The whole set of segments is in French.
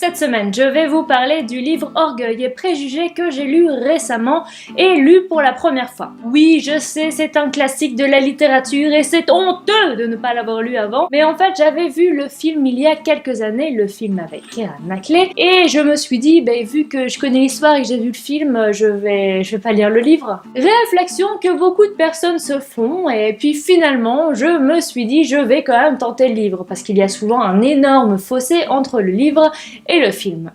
Cette semaine, je vais vous parler du livre Orgueil et Préjugés que j'ai lu récemment et lu pour la première fois. Oui, je sais, c'est un classique de la littérature et c'est honteux de ne pas l'avoir lu avant, mais en fait, j'avais vu le film il y a quelques années, le film avec Keira Knightley, et je me suis dit, vu que je connais l'histoire et que j'ai vu le film, je vais pas lire le livre. Réflexion que beaucoup de personnes se font, et puis finalement, je me suis dit, je vais quand même tenter le livre, parce qu'il y a souvent un énorme fossé entre le livre et le film.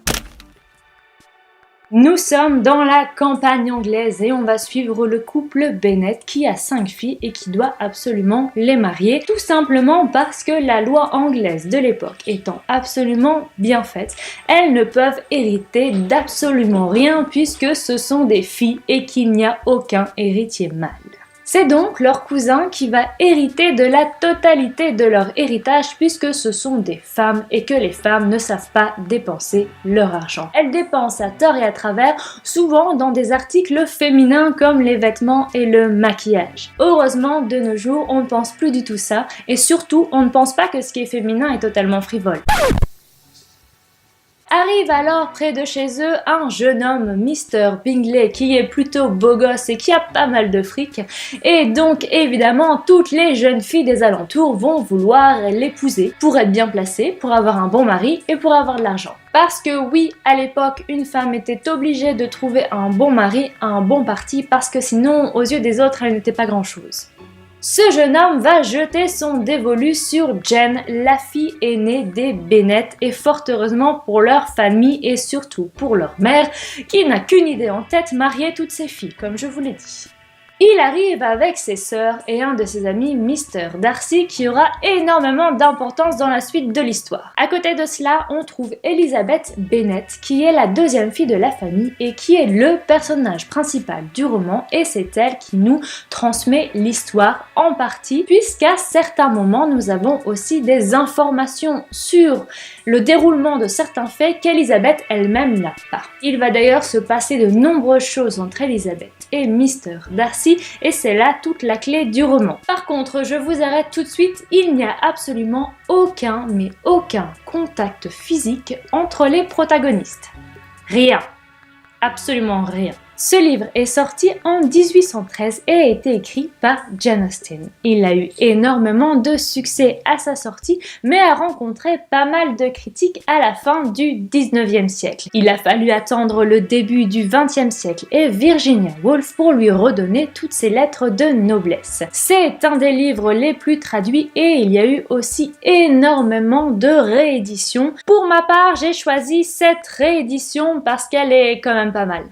Nous sommes dans la campagne anglaise et on va suivre le couple Bennet qui a 5 filles et qui doit absolument les marier, tout simplement parce que la loi anglaise de l'époque étant absolument bien faite, elles ne peuvent hériter d'absolument rien puisque ce sont des filles et qu'il n'y a aucun héritier mâle. C'est donc leur cousin qui va hériter de la totalité de leur héritage puisque ce sont des femmes et que les femmes ne savent pas dépenser leur argent. Elles dépensent à tort et à travers, souvent dans des articles féminins comme les vêtements et le maquillage. Heureusement, de nos jours, on ne pense plus du tout ça et surtout, on ne pense pas que ce qui est féminin est totalement frivole. Arrive alors près de chez eux un jeune homme, Mr. Bingley, qui est plutôt beau gosse et qui a pas mal de fric. Et donc évidemment, toutes les jeunes filles des alentours vont vouloir l'épouser pour être bien placée, pour avoir un bon mari et pour avoir de l'argent. Parce que oui, à l'époque, une femme était obligée de trouver un bon mari, un bon parti, parce que sinon, aux yeux des autres, elle n'était pas grand-chose. Ce jeune homme va jeter son dévolu sur Jen, la fille aînée des Bennet, et fort heureusement pour leur famille et surtout pour leur mère, qui n'a qu'une idée en tête, marier toutes ses filles, comme je vous l'ai dit. Il arrive avec ses sœurs et un de ses amis, Mr. Darcy, qui aura énormément d'importance dans la suite de l'histoire. À côté de cela, on trouve Elizabeth Bennet, qui est la deuxième fille de la famille et qui est le personnage principal du roman, et c'est elle qui nous transmet l'histoire en partie, puisqu'à certains moments, nous avons aussi des informations sur le déroulement de certains faits qu'Elizabeth elle-même n'a pas. Il va d'ailleurs se passer de nombreuses choses entre Elizabeth et Mr. Darcy, et c'est là toute la clé du roman. Par contre, je vous arrête tout de suite, il n'y a absolument aucun contact physique entre les protagonistes. Rien. Absolument rien. Ce livre est sorti en 1813 et a été écrit par Jane Austen. Il a eu énormément de succès à sa sortie, mais a rencontré pas mal de critiques à la fin du 19e siècle. Il a fallu attendre le début du 20e siècle et Virginia Woolf pour lui redonner toutes ses lettres de noblesse. C'est un des livres les plus traduits et il y a eu aussi énormément de rééditions. Pour ma part, j'ai choisi cette réédition parce qu'elle est quand même pas mal.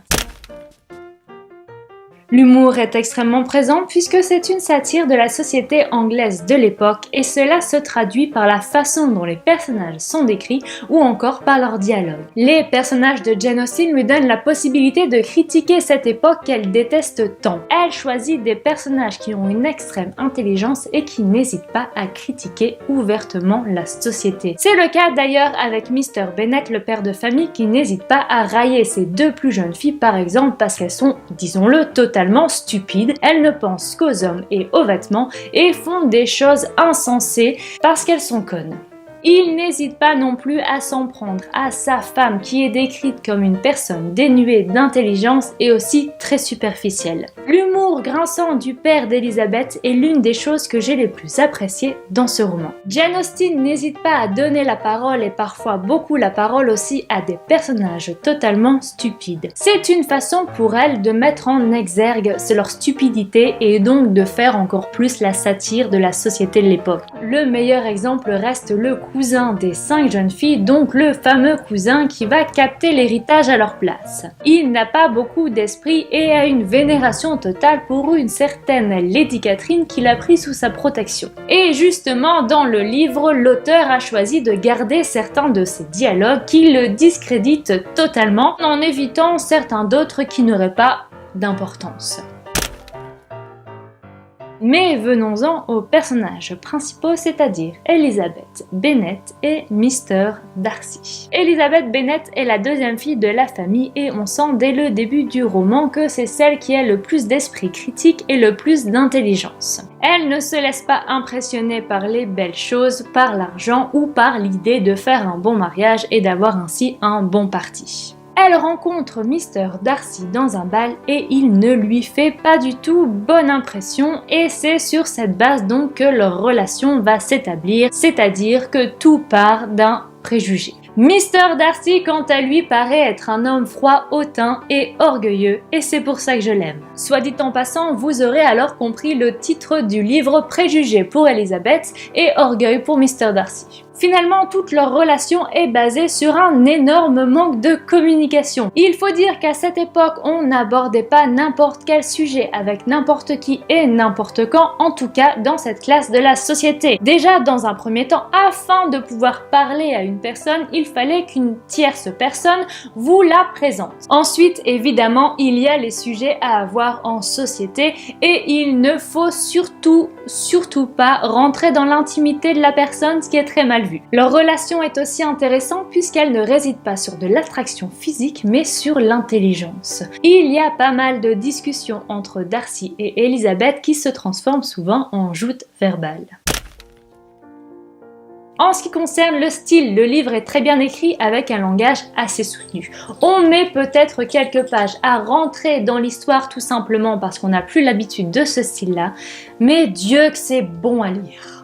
L'humour est extrêmement présent puisque c'est une satire de la société anglaise de l'époque et cela se traduit par la façon dont les personnages sont décrits ou encore par leur dialogue. Les personnages de Jane Austen lui donnent la possibilité de critiquer cette époque qu'elle déteste tant. Elle choisit des personnages qui ont une extrême intelligence et qui n'hésitent pas à critiquer ouvertement la société. C'est le cas d'ailleurs avec Mr. Bennet, le père de famille, qui n'hésite pas à railler ses deux plus jeunes filles par exemple parce qu'elles sont, disons-le, totalement stupides, elles ne pensent qu'aux hommes et aux vêtements et font des choses insensées parce qu'elles sont connes. Il n'hésite pas non plus à s'en prendre à sa femme qui est décrite comme une personne dénuée d'intelligence et aussi très superficielle. L'humour grinçant du père d'Elizabeth est l'une des choses que j'ai les plus appréciées dans ce roman. Jane Austen n'hésite pas à donner la parole et parfois beaucoup la parole aussi à des personnages totalement stupides. C'est une façon pour elle de mettre en exergue leur stupidité et donc de faire encore plus la satire de la société de l'époque. Le meilleur exemple reste le cousin des 5 jeunes filles, donc le fameux cousin qui va capter l'héritage à leur place. Il n'a pas beaucoup d'esprit et a une vénération totale pour une certaine Lady Catherine qu'il a pris sous sa protection. Et justement, dans le livre, l'auteur a choisi de garder certains de ses dialogues qui le discréditent totalement, en évitant certains d'autres qui n'auraient pas d'importance. Mais venons-en aux personnages principaux, c'est-à-dire Elizabeth Bennet et Mr. Darcy. Elizabeth Bennet est la deuxième fille de la famille et on sent dès le début du roman que c'est celle qui a le plus d'esprit critique et le plus d'intelligence. Elle ne se laisse pas impressionner par les belles choses, par l'argent ou par l'idée de faire un bon mariage et d'avoir ainsi un bon parti. Elle rencontre Mr. Darcy dans un bal et il ne lui fait pas du tout bonne impression et c'est sur cette base donc que leur relation va s'établir, c'est-à-dire que tout part d'un préjugé. Mr. Darcy, quant à lui, paraît être un homme froid, hautain et orgueilleux, et c'est pour ça que je l'aime. Soit dit en passant, vous aurez alors compris le titre du livre, Préjugés pour Elizabeth et Orgueil pour Mr. Darcy. Finalement, toute leur relation est basée sur un énorme manque de communication. Il faut dire qu'à cette époque, on n'abordait pas n'importe quel sujet avec n'importe qui et n'importe quand, en tout cas dans cette classe de la société. Déjà, dans un premier temps, afin de pouvoir parler à une personne, il fallait qu'une tierce personne vous la présente. Ensuite, évidemment, il y a les sujets à avoir en société et il ne faut surtout pas rentrer dans l'intimité de la personne, ce qui est très mal vu. Leur relation est aussi intéressante puisqu'elle ne réside pas sur de l'attraction physique mais sur l'intelligence. Il y a pas mal de discussions entre Darcy et Elizabeth qui se transforment souvent en joutes verbales. En ce qui concerne le style, le livre est très bien écrit avec un langage assez soutenu. On met peut-être quelques pages à rentrer dans l'histoire tout simplement parce qu'on n'a plus l'habitude de ce style-là, mais Dieu que c'est bon à lire.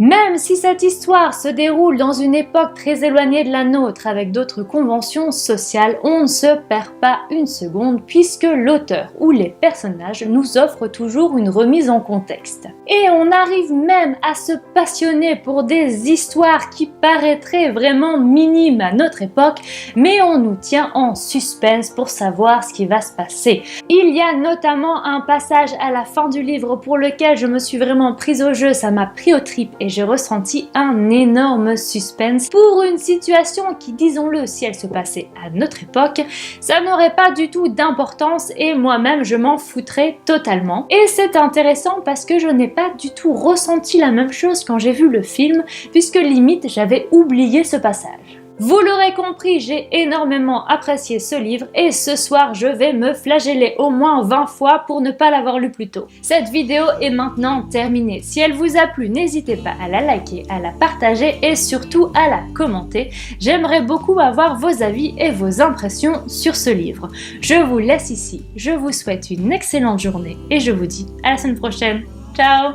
Même si cette histoire se déroule dans une époque très éloignée de la nôtre avec d'autres conventions sociales, on ne se perd pas une seconde puisque l'auteur ou les personnages nous offrent toujours une remise en contexte. Et on arrive même à se passionner pour des histoires qui paraîtraient vraiment minimes à notre époque, mais on nous tient en suspense pour savoir ce qui va se passer. Il y a notamment un passage à la fin du livre pour lequel je me suis vraiment prise au jeu, ça m'a pris aux tripes et j'ai ressenti un énorme suspense pour une situation qui, disons-le, si elle se passait à notre époque, ça n'aurait pas du tout d'importance et moi-même je m'en foutrais totalement. Et c'est intéressant parce que je n'ai pas du tout ressenti la même chose quand j'ai vu le film, puisque limite j'avais oublié ce passage. Vous l'aurez compris, j'ai énormément apprécié ce livre et ce soir je vais me flageller au moins 20 fois pour ne pas l'avoir lu plus tôt. Cette vidéo est maintenant terminée. Si elle vous a plu, n'hésitez pas à la liker, à la partager et surtout à la commenter. J'aimerais beaucoup avoir vos avis et vos impressions sur ce livre. Je vous laisse ici, je vous souhaite une excellente journée et je vous dis à la semaine prochaine. Ciao!